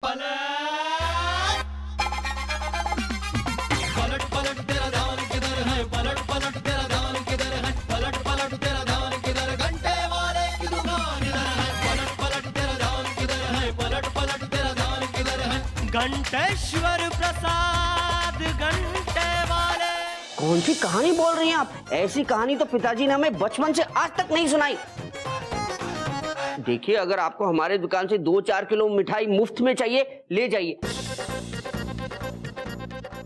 पलट पलट पलट तेरा ध्यान किधर है, पलट पलट तेरा ध्यान किधर है, पलट पलट तेरा ध्यान किधर, घंटे वाले की दुकान इधर है, पलट पलट तेरा ध्यान किधर है, पलट पलट तेरा ध्यान किधर है। घंटेश्वर प्रसाद घंटे वाले। कौन सी कहानी बोल रही हैं आप? ऐसी कहानी तो पिताजी ने हमें बचपन से आज तक नहीं सुनाई। देखिए, अगर आपको हमारे दुकान से 2-4 किलो मिठाई मुफ्त में चाहिए, ले जाइए,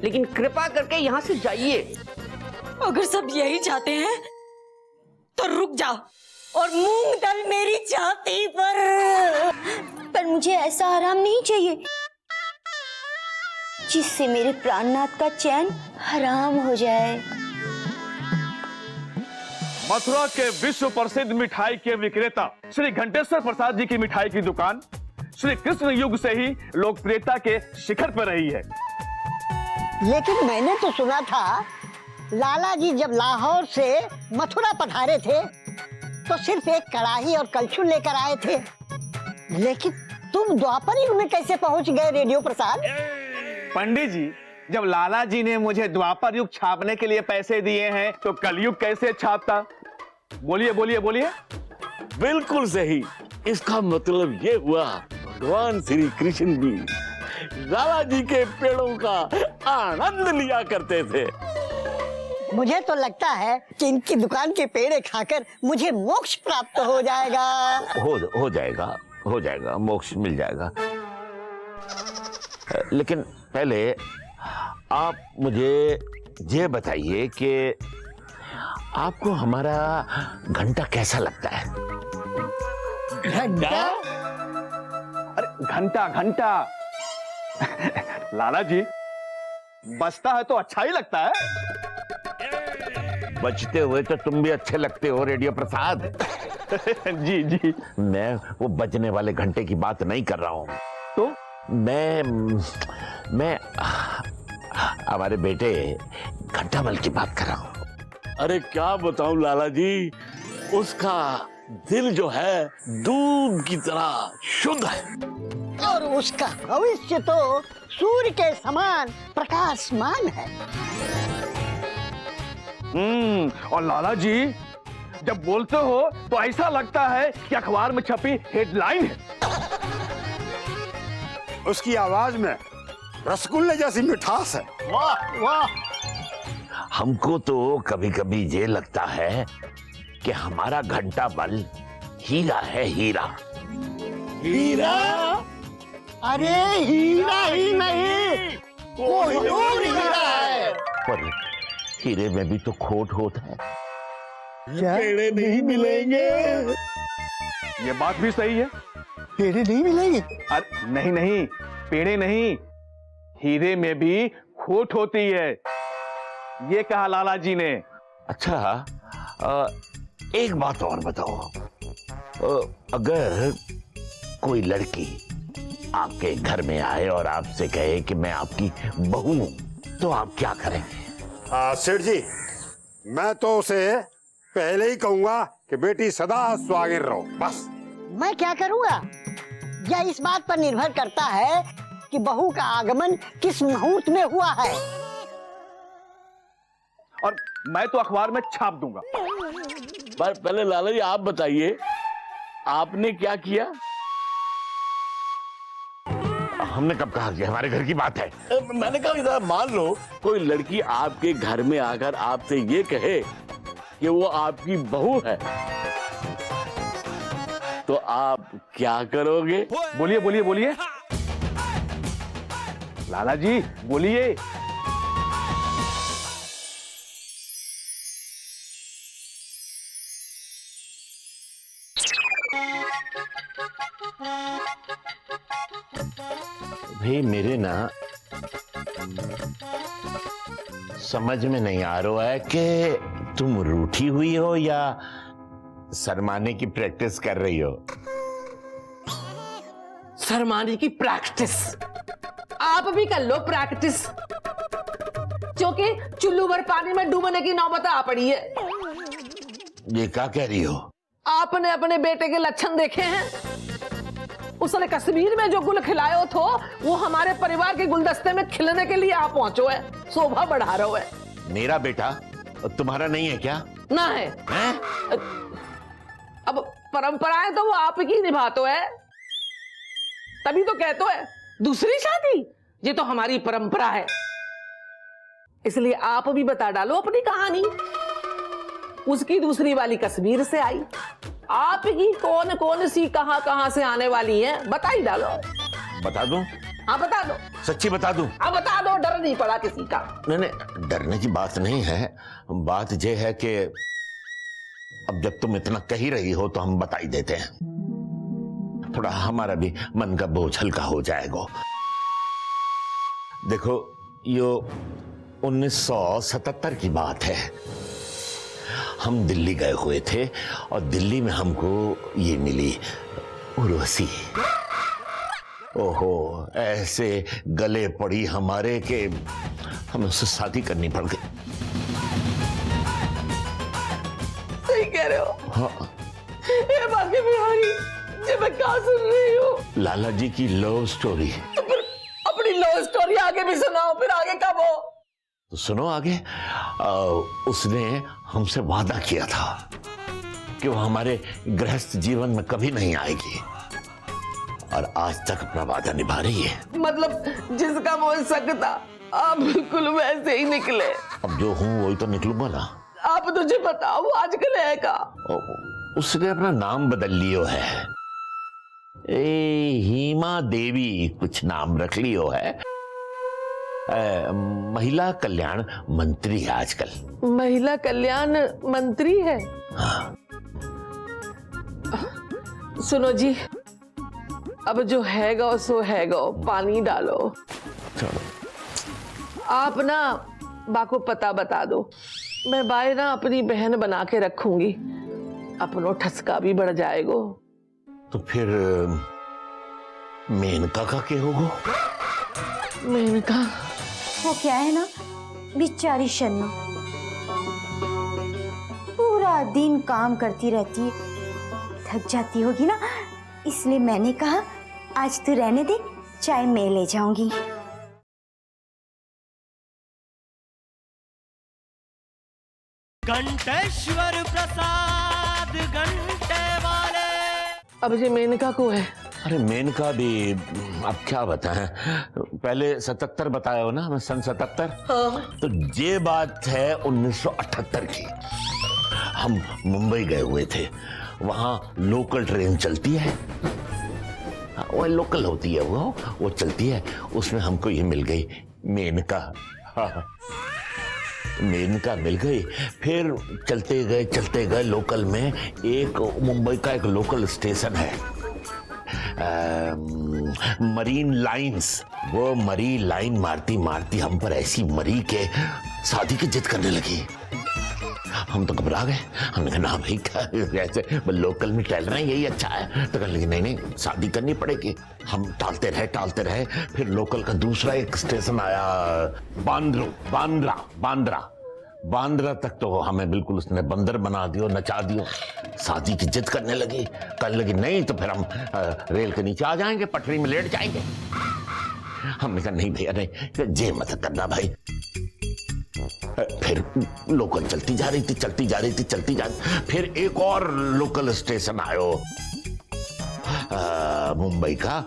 लेकिन कृपा करके यहाँ से जाइए। अगर सब यही चाहते हैं तो रुक जाओ और मूंग डाल मेरी छाती पर मुझे ऐसा आराम नहीं चाहिए जिससे मेरे प्राणनाथ का चैन हराम हो जाए। मथुरा के विश्व प्रसिद्ध मिठाई के विक्रेता श्री घंटेश्वर प्रसाद जी की मिठाई की दुकान श्री कृष्ण युग से ही लोकप्रियता के शिखर पर रही है। लेकिन मैंने तो सुना था लाला जी जब लाहौर से मथुरा पधारे थे तो सिर्फ एक कड़ाही और कलछुल लेकर आए थे, लेकिन तुम द्वापर युग में कैसे पहुंच गए रेडियो प्रसाद? पंडित जी, जब लाला जी ने मुझे द्वापर युग छापने के लिए पैसे दिए हैं तो कलयुग कैसे छापता? बोलिए बोलिए बोलिए। बिल्कुल सही। इसका मतलब ये हुआ भगवान श्री कृष्ण भी लाला जी के पेड़ों का आनंद लिया करते थे। मुझे तो लगता है कि इनकी दुकान के पेड़े खाकर मुझे मोक्ष प्राप्त हो जाएगा। हो जाएगा, मोक्ष मिल जाएगा। लेकिन पहले आप मुझे ये बताइए कि आपको हमारा घंटा कैसा लगता है? घंटा? अरे घंटा घंटा लाला जी, बजता है तो अच्छा ही लगता है। बजते हुए तो तुम भी अच्छे लगते हो रेडियो प्रसाद। जी जी। मैं वो बजने वाले घंटे की बात नहीं कर रहा हूँ। तो मैं हमारे बेटे घंटामल की बात कर रहा हूँ। अरे क्या बताऊं लाला जी, उसका दिल जो है दूध की तरह शुद्ध है और उसका भविष्य तो सूर्य के समान प्रकाशमान है। और लाला जी जब बोलते हो तो ऐसा लगता है कि अखबार में छपी हेडलाइन है। उसकी आवाज में रसगुल्ले जैसी मिठास है। वाह वाह। हमको तो कभी कभी ये लगता है कि हमारा घंटा बल हीरा है, हीरा। हीरा? अरे हीरा ही नहीं, कोहिनूर हीरा है। पर हीरे में भी तो खोट होता है। पेड़े नहीं मिलेंगे। ये बात भी सही है। पेड़े नहीं मिलेंगे? अरे नहीं नहीं, पेड़े नहीं, हीरे में भी खोट होती है, ये कहा लाला जी ने। अच्छा, एक बात और बताओ, अगर कोई लड़की आपके घर में आए और आपसे कहे कि मैं आपकी बहू हूं, तो आप क्या करेंगे? सेठ जी, मैं तो उसे पहले ही कहूंगा कि बेटी सदा सुहागिन रहो, बस। मैं क्या करूंगा? यह इस बात पर निर्भर करता है कि बहू का आगमन किस मुहूर्त में हुआ है। और मैं तो अखबार में छाप दूंगा। पर पहले लाला जी आप बताइए, आपने क्या किया? हमने कब कहा कि हमारे घर की बात है? मैंने कहा मान लो कोई लड़की आपके घर में आकर आपसे ये कहे कि वो आपकी बहू है, तो आप क्या करोगे? बोलिए बोलिए बोलिए लाला जी, बोलिए। भाई मेरे ना समझ में नहीं आ रहा है कि तुम रूठी हुई हो या शर्माने की प्रैक्टिस कर रही हो। शर्माने की प्रैक्टिस? आप भी कर लो प्रैक्टिस, क्योंकि चुल्लू भर पानी में डूबने की नौबत आ पड़ी है। ये क्या कह रही हो? आपने अपने बेटे के लक्षण देखे हैं? उसने कश्मीर में जो गुल खिलायो थो वो हमारे परिवार के गुलदस्ते में खिलने के लिए आप पहुंचो है, शोभा बढ़ा रहे हो है। मेरा बेटा तुम्हारा नहीं है क्या? ना है, हैं? अब परंपराएं तो वो आप की निभातो है, तभी तो कहतो है दूसरी शादी, ये तो हमारी परंपरा है। इसलिए आप भी बता डालो अपनी कहानी। उसकी दूसरी वाली कश्मीर से आई, आपकी कौन कौन सी कहां से आने वाली है, बता ही डालो। बता दूं? हाँ बता दो, सच्ची बता दूं? हाँ बता दो, डर नहीं पड़ा किसी का। नहीं नहीं, डरने की बात नहीं है। बात यह है कि अब जब तुम इतना कह ही रही हो तो हम बता ही देते हैं, थोड़ा हमारा भी मन का बोझ हल्का हो जाएगा। देखो, यो 1977 की बात है। हम दिल्ली गए हुए थे और दिल्ली में हमको ये मिली उर्वशी। ओहो, ऐसे गले पड़ी हमारे के हमें उससे शादी करनी पड़ गई। सही कह रहे हो। हाँ। ये बाकी बिहारी, ये मैं क्या सुन रही हूँ? लाला जी की लव स्टोरी। तो फिर अपनी लव स्टोरी आगे भी सुनाओ, फिर आगे कब हो? तो सुनो आगे। उसने हमसे वादा किया था कि वो हमारे गृहस्थ जीवन में कभी नहीं आएगी, और आज तक अपना वादा निभा रही है। मतलब जिसका वो सकता आप बिल्कुल वैसे ही निकले। अब जो हूं वही तो निकलूंगा ना। आप तुझे बताओ वो आजकल है का? उसने अपना नाम बदल लियो है, हीमा देवी कुछ नाम रख लियो है। महिला कल्याण मंत्री है आजकल। महिला कल्याण मंत्री है? हाँ। सुनो जी, अब जो हैगा सो हैगा, पानी डालो। चलो। आप ना बाको पता बता दो, मैं बाय ना अपनी बहन बना के रखूंगी, अपनो ठसका भी बढ़ जाएगो। तो फिर मेनका का क्या होगा? मेनका वो क्या है ना, बेचारी शन्ना पूरा दिन काम करती रहती है, थक जाती होगी ना, इसलिए मैंने कहा आज तू रहने दे, चाय मैं ले जाऊंगी। घंटेश्वर प्रसाद घंटे वाले। अब ये मेनका को है। अरे मेनका भी अब क्या बताएं, पहले 77 बताया हो ना, सन 77। हाँ। तो ये बात है 1978 की। हम मुंबई गए हुए थे, वहां लोकल ट्रेन चलती है, वो लोकल होती है, वो चलती है, उसमें हमको ये मिल गई मेनका। हाँ। मेनका मिल गई। फिर चलते गए लोकल में, एक मुंबई का एक लोकल स्टेशन है मरीन लाइंस। वो मरी लाइन मारती मारती हम पर ऐसी मरी के शादी की जिद करने लगी। हम तो घबरा गए, हमने कहा ना भाई, ऐसे लोकल में टहल रहे हैं, यही अच्छा है। तो कहने लगी नहीं शादी करनी पड़ेगी। हम टालते रहे। फिर लोकल का दूसरा एक स्टेशन आया, बांद्रा तक तो हमें बिल्कुल उसने बंदर बना दियो, नचा दियो। शादी की जिद करने लगी, कहने लगी नहीं तो फिर हम रेल के नीचे आ जाएंगे, पटरी में लेट जाएंगे। हमने कहा नहीं भैया नहीं, जे मत करना भाई। फिर लोकल चलती जा रही थी। फिर एक और लोकल स्टेशन आयो मुंबई का,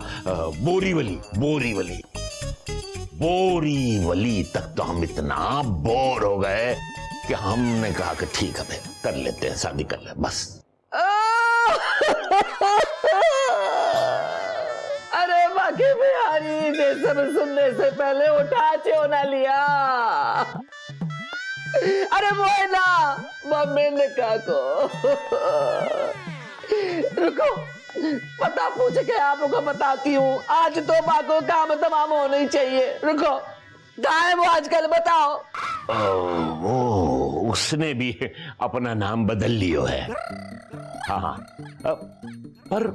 बोरीवली तक तो हम इतना बोर हो गए कि हमने कहा कि ठीक है भाई, कर लेते हैं, शादी कर ले बस। अरे बाकी बिहारी, ये सब सुनने से पहले उठा क्यों ना लिया? अरे वो है ना मेनका को। रुको, पता पूछ के आपको बताती हूँ। आज तो बाको काम तमाम होना ही चाहिए। रुको, कहाँ है वो आजकल, बताओ। वो उसने भी अपना नाम बदल लियो है। हाँ, पर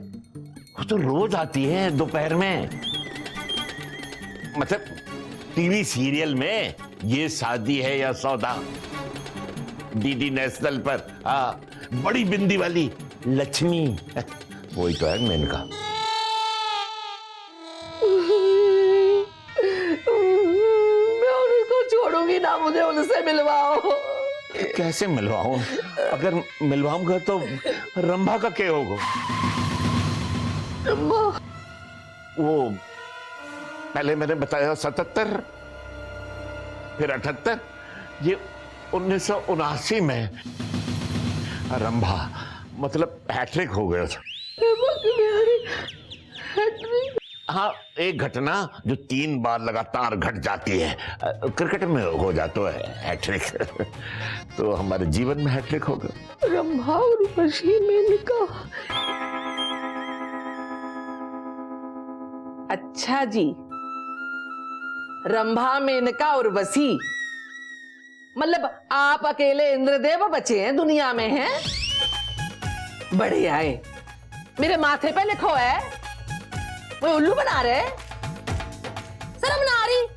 वो तो रोज आती है दोपहर में, मतलब टीवी सीरियल में, ये शादी है या सौदा, डीडी नेशनल पर। हाँ, बड़ी बिंदी वाली लक्ष्मी, वही तो है मेनका। कैसे मिलवाऊं? अगर मिलवाऊंगा तो रंभा का क्या होगा? वो पहले मैंने बताया 77, फिर 78, ये 1979 में रंभा मतलब हैट्रिक हो गया था। हाँ, एक घटना जो 3 बार लगातार घट जाती है, क्रिकेट में हो जाता है हैट्रिक। तो हमारे जीवन में हैट्रिक हो गया। रंभा और उर्वशी मेनका। अच्छा जी, रंभा मेनका और उर्वशी, मतलब आप अकेले इंद्रदेव बचे हैं दुनिया में, हैं? बढ़िया है। मेरे माथे पे लिखो है, वो उल्लू बना रहे, शर्म ना आ रही?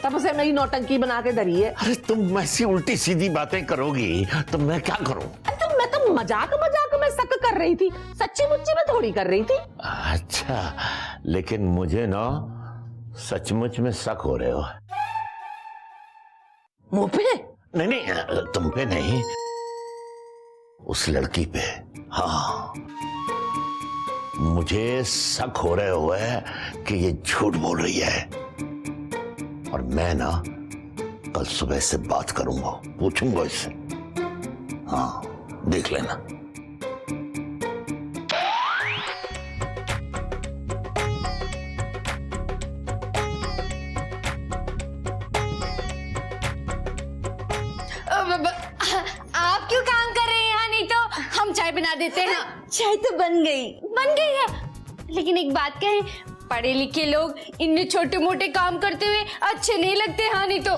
तब से मेरी नौटंकी बना के धरी है। अरे तुम ऐसी उल्टी सीधी बातें करोगी तो मैं क्या करूं? तो मैं तो मजाक मजाक में शक कर रही थी, सच्ची मुच्ची में थोड़ी कर रही थी। अच्छा, लेकिन मुझे ना सचमुच में शक हो रहे हो। मुंह पे? नहीं, तुम पे नहीं, उस लड़की पे। हाँ, मुझे शक हो रहे हुए कि ये झूठ बोल रही है, और मैं ना कल सुबह से बात करूंगा, पूछूंगा इससे। हाँ, देख लेना। आप क्यों काम कर रहे हैं यहाँ? नहीं तो हम चाय बना देते हैं। चाय तो बन गई है, लेकिन एक बात कहें, पढ़े लिखे लोग इनमें छोटे मोटे काम करते हुए अच्छे नहीं लगते। हाँ, नहीं तो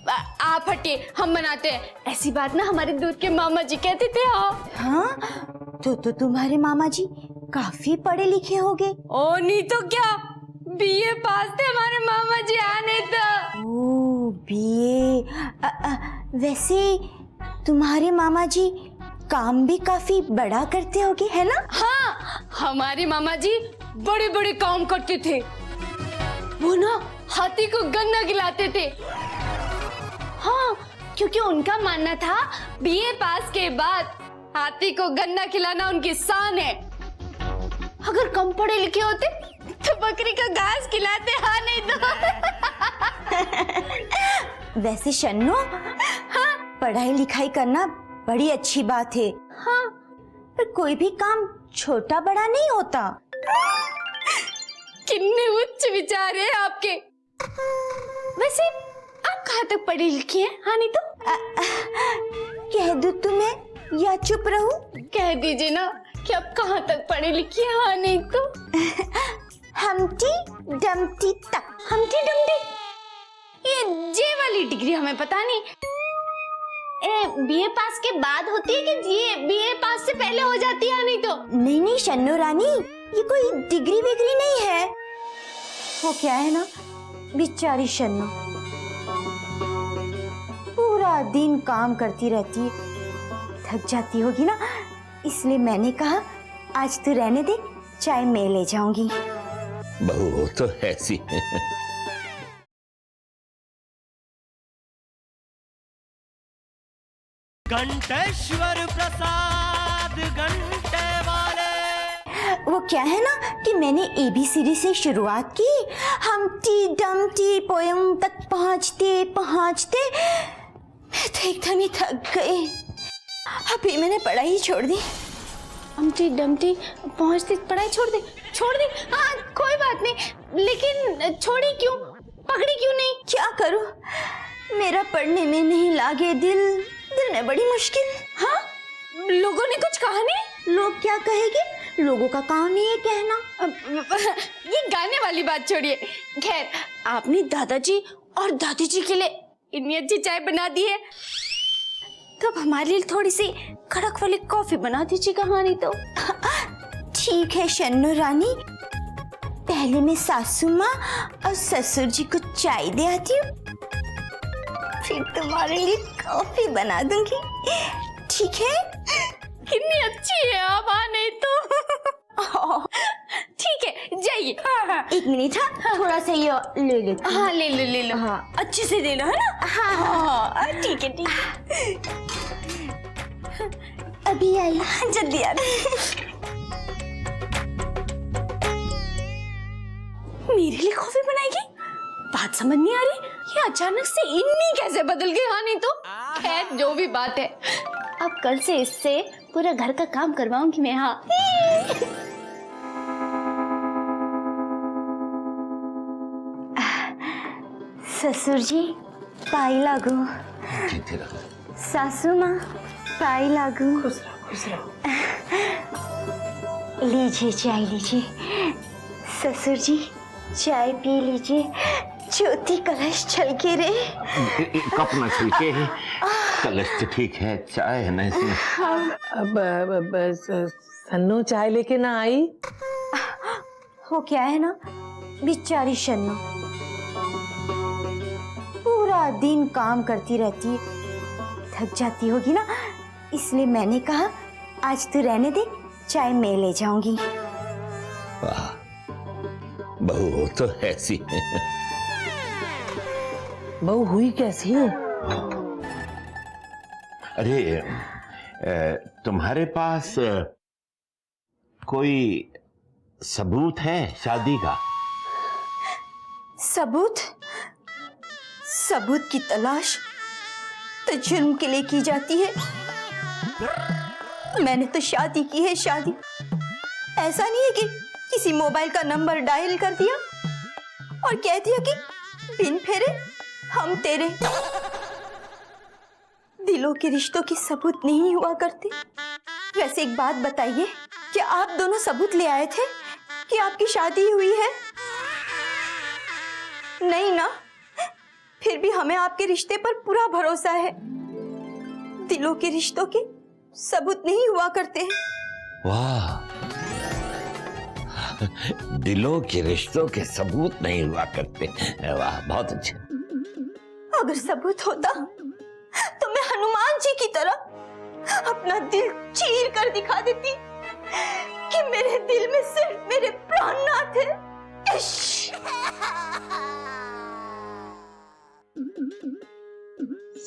आप हटिए, हम बनाते हैं। ऐसी बात ना हमारे दूर के मामा जी कहते थे। हाँ, तो तुम्हारे मामा जी काफी पढ़े लिखे होंगे। ओ नहीं तो क्या, बीए पास थे हमारे मामा जी। आने तो ओ बीए। वैसे तुम्हारे मामा जी काम भी काफी बड़ा करते होंगे, है ना? हाँ, हमारे मामा जी बड़े बड़े काम करते थे। वो ना हाथी को गन्ना खिलाते थे। हाँ, क्योंकि उनका मानना था बीए पास के बाद हाथी को गन्ना खिलाना उनकी शान है। अगर कम पढ़े लिखे होते तो बकरी का घास खिलाते। हाँ, नहीं तो वैसे शन्नो, हाँ, पढ़ाई लिखाई करना बड़ी अच्छी बात है। हाँ, पर कोई भी काम छोटा बड़ा नहीं होता। कितने उच्च विचार हैं आपके। वैसे आप कहाँ तक पढ़ी लिखी हैं? हाँ, नहीं तो कह दूं तुम्हें या चुप रहूं? कह दीजिए ना कि आप कहाँ तक पढ़ी लिखी हैं। हाँ, नहीं तो हमटी डमटी तक। हमटी डमटी, ये जे वाली डिग्री हमें पता नहीं। बीए पास के बाद होती है कि ये बीए पास से पहले हो जाती है? नहीं तो नहीं शन्नो रानी, ये कोई डिग्री विग्री नहीं है। वो क्या है ना, बेचारी शन्नो पूरा दिन काम करती रहती है, थक जाती होगी ना, इसलिए मैंने कहा आज तू रहने दे, चाय मैं ले जाऊंगी। बहू तो ऐसी है। घंटेश्वर प्रसाद घंटे वाले। वो क्या है ना कि मैंने ABCD से शुरुआत की, हमटी डमटी पोयम तक पहुंचते पहुंचते मैं तो एकदम ही थक गई। अभी मैंने पढ़ाई छोड़ दी। हमटी डमटी पहुंचते पढ़ाई छोड़ दी। हाँ, कोई बात नहीं, लेकिन छोड़ी क्यों, पकड़ी क्यों नहीं? क्या करूं, मेरा पढ़ने में नहीं लागे दिल में बड़ी मुश्किल। हाँ, लोगों ने कुछ कहा नहीं? लोग क्या कहेंगे, लोगों का काम ही है कहना। ये गाने वाली बात छोड़िए। खैर, आपने दादाजी और दादी जी के लिए इतनी अच्छी चाय बना दी है, तो अब हमारे लिए थोड़ी सी कड़क वाली कॉफी बना दीजिए। कहानी तो ठीक है शन्नो रानी, पहले मैं सासू माँ और ससुर जी को चाय दे आती हूँ, फिर तुम्हारे लिए कॉफी बना दूंगी, ठीक है? कितनी अच्छी है आप। नहीं तो ठीक है, जाइए। एक नहीं था, थोड़ा सा ये ले लेती। हाँ ले लो ले लो। हाँ अच्छे से ले लो है ना। हाँ ठीक है ठीक है। अभी आई, जल्दी आ गई। मेरे लिए कॉफी बनाएगी? बात समझ नहीं आ रही, ये अचानक से इतनी कैसे बदल गई। हाँ नहीं तो खैर जो भी बात है, अब कल से इससे पूरा घर का काम करवाऊंगी मैं। हाँ ससुर जी पाई लागू, सासू माँ पाई लागू। खुश रहो। लीजिए चाय लीजिए, ससुर जी चाय पी लीजिए। ज्योति कलश छलके रे। कप न छिलके, कलश तो ठीक है, चाय है ना इसमें। अब सन्नो चाय लेके ना आई। वो क्या है ना, बेचारी शन्नो पूरा दिन काम करती रहती है, थक जाती होगी ना, इसलिए मैंने कहा आज तू रहने दे, चाय मैं ले जाऊंगी। वाह, बहू हो तो ऐसी है। बहू हुई कैसी है? अरे तुम्हारे पास कोई सबूत है शादी का? सबूत? सबूत की तलाश तो जुर्म के लिए की जाती है। मैंने तो शादी की है, शादी। ऐसा नहीं है कि किसी मोबाइल का नंबर डायल कर दिया और कह दिया कि बिन फेरे हम तेरे। दिलों के रिश्तों के सबूत नहीं हुआ करते। वैसे एक बात बताइए, क्या आप दोनों सबूत ले आए थे कि आपकी शादी हुई है? नहीं ना? फिर भी हमें आपके रिश्ते पर पूरा भरोसा है। दिलों के रिश्तों के सबूत नहीं हुआ करते हैं। वाह, दिलों के रिश्तों के सबूत नहीं हुआ करते। वाह, बहुत अच्छे। अगर सबूत होता तो मैं हनुमान जी की तरह अपना दिल चीर कर दिखा देती कि मेरे दिल में सिर्फ मेरे प्राणनाथ है। इश्श!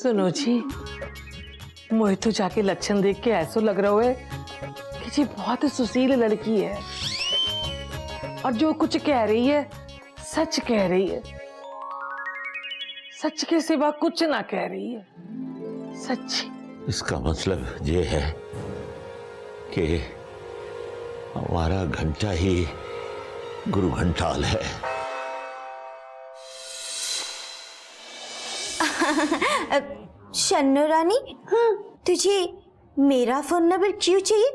सुनो जी, मुझे तो जाके लक्षण देख के ऐसा लग रहा है कि जी बहुत ही सुशील लड़की है और जो कुछ कह रही है सच कह रही है। सच के सिवा कुछ ना कह रही है, सच। इसका मतलब ये है कि हमारा घंटा ही गुरु घंटाल है। शन्नो रानी, तुझे मेरा फोन नंबर क्यों चाहिए?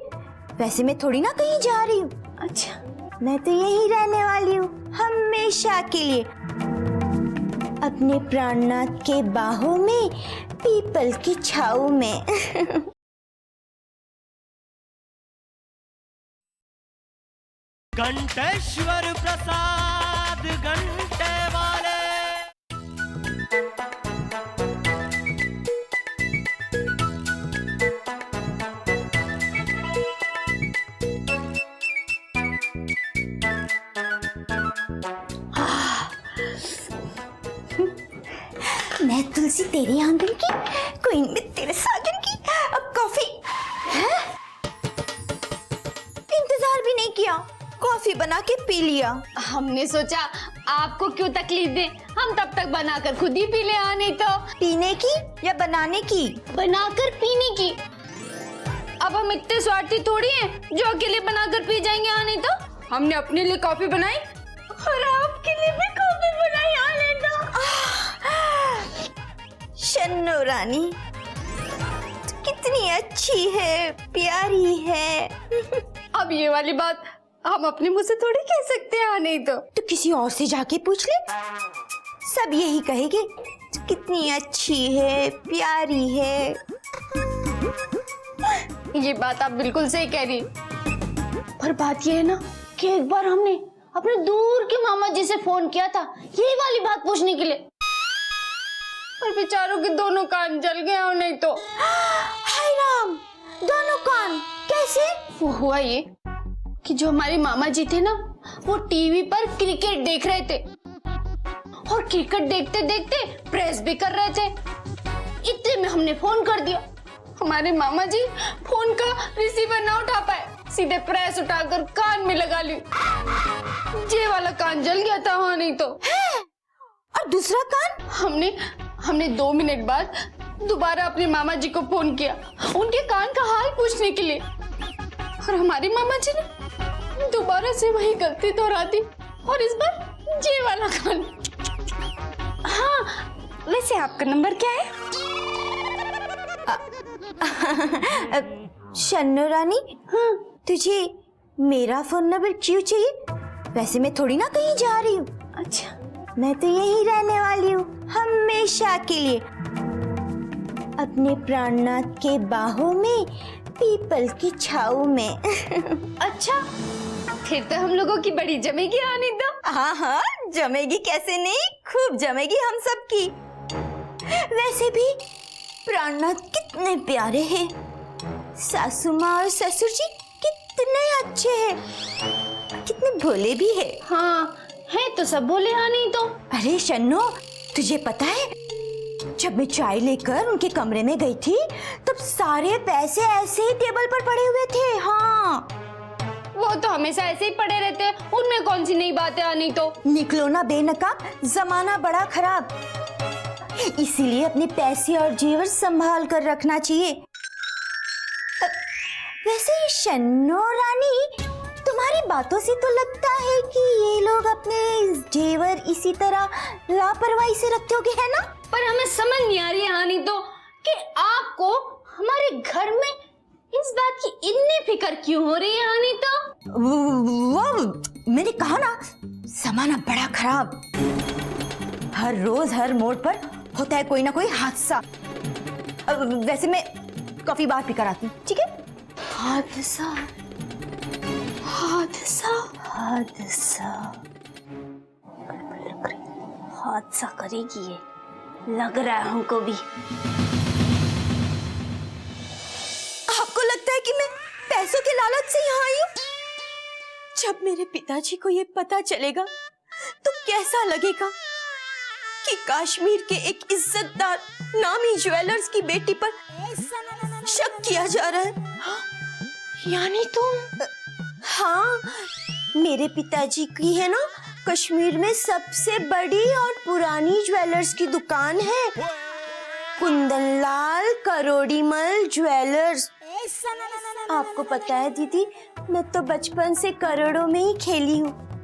वैसे मैं थोड़ी ना कहीं जा रही हूँ। अच्छा, मैं तो यहीं रहने वाली हूँ हमेशा के लिए, अपने प्राणनाथ के बाहों में, पीपल की छाऊ में। घंटेश्वर प्रसाद घंटे वाले। मैं तुलसी तेरे आंगन की, कोई में तेरे साजन की। अब कॉफी है? इंतजार भी नहीं किया, कॉफी बना के पी लिया। हमने सोचा आपको क्यों तकलीफ दे, हम तब तक बनाकर खुद ही पी ले। आने तो पीने की या बनाने की? बनाकर पीने की। अब हम इतने स्वार्थी थोड़ी हैं जो अकेले बनाकर पी जाएंगे। आने तो हमने अपने लिए कॉफी बनाई और आपके लिए भी कॉफी बनाई। आने तो शन्नो रानी कितनी अच्छी है, प्यारी है। अब ये वाली बात हम अपने मुंह से थोड़ी कह सकते हैं। हाँ नहीं तो किसी और से जाके पूछ ले, सब यही कहेंगे कितनी अच्छी है, प्यारी है। ये बात आप बिल्कुल सही कह रही, पर बात ये है ना कि एक बार हमने अपने दूर के मामा जी से फोन किया था यही वाली बात पूछने के लिए, पर बेचारों के दोनों कान जल गए। और नहीं तो हाय राम, दोनों कान कैसे? वो हुआ ये कि जो हमारे मामा जी थे ना, वो टीवी पर क्रिकेट देख रहे थे और क्रिकेट देखते देखते प्रेस भी कर रहे थे। इतने में हमने फोन कर दिया। हमारे मामा जी फोन का रिसीवर ना उठा पाए, सीधे प्रेस उठाकर कान में लगा ली। ये वाला कान जल गया था। हाँ नहीं तो। और दूसरा कान? हमने 2 मिनट बाद दोबारा अपने मामा जी को फोन किया, उनके कान का हाल पूछने के लिए। और हमारे मामा जी ने दोबारा से वही गलती दोहरा दी और इस बार ये वाला कान। हाँ, वैसे आपका नंबर क्या है? शन्नो रानी, हाँ, तुझे मेरा फोन नंबर क्यों चाहिए? वैसे मैं थोड़ी ना कहीं जा रही हूँ। अच्छा, मैं तो यहीं रहने वाली हूँ हमेशा के लिए, अपने प्राणनाथ के बाहों में, पीपल की छाऊ में। अच्छा, फिर तो हम लोगों की बड़ी जमेगी आने दो। हाँ हाँ, जमेगी कैसे नहीं, खूब जमेगी हम सब की। वैसे भी प्राणनाथ कितने प्यारे हैं, सासू माँ और ससुर जी कितने अच्छे हैं, कितने भोले भी हैं। हाँ, है तो सब भोले। हाँ नहीं तो। अरे शन्नो, तुझे पता है, जब मैं चाय लेकर उनके कमरे में गई थी तब सारे पैसे ऐसे ही टेबल पर पड़े हुए थे। हाँ, वो तो हमेशा ऐसे ही पड़े रहते हैं, उनमें कौन सी नई बातें आनी तो। निकलो ना बेनकाब, जमाना बड़ा खराब, इसीलिए अपने पैसे और जेवर संभाल कर रखना चाहिए। वैसे शन्नो रानी, तुम्हारी बातों से तो लगता है कि ये लोग अपने जेवर इसी तरह लापरवाही से रखते होंगे, है ना? पर हमें समझ नहीं आ रही है हानि तो कि आपको हमारे घर में इस बात की इतनी फिक्र क्यों हो रही है हानि तो? वो मैंने कहा ना, जमाना बड़ा खराब, हर रोज हर मोड़ पर होता है कोई ना कोई हादसा। वैसे मैं कॉफी बाहर पीकर आती हूँ, ठीक है? हादसा, हादसा, हादसा, हादसा करेगी ये, लग रहा है हमको भी। आपको लगता है कि मैं पैसों के लालच से यहाँ आई हूँ? जब मेरे पिताजी को ये पता चलेगा तो कैसा लगेगा कि कश्मीर के एक इज्जतदार नामी ज्वेलर्स की बेटी पर शक किया जा रहा है। यानी तुम? हाँ, मेरे पिताजी की है ना कश्मीर में सबसे बड़ी और पुरानी ज्वेलर्स की दुकान है, कुंदनलाल करोड़ीमल ज्वेलर्स। आपको पता है दीदी, मैं तो बचपन से करोड़ों में ही खेली हूँ।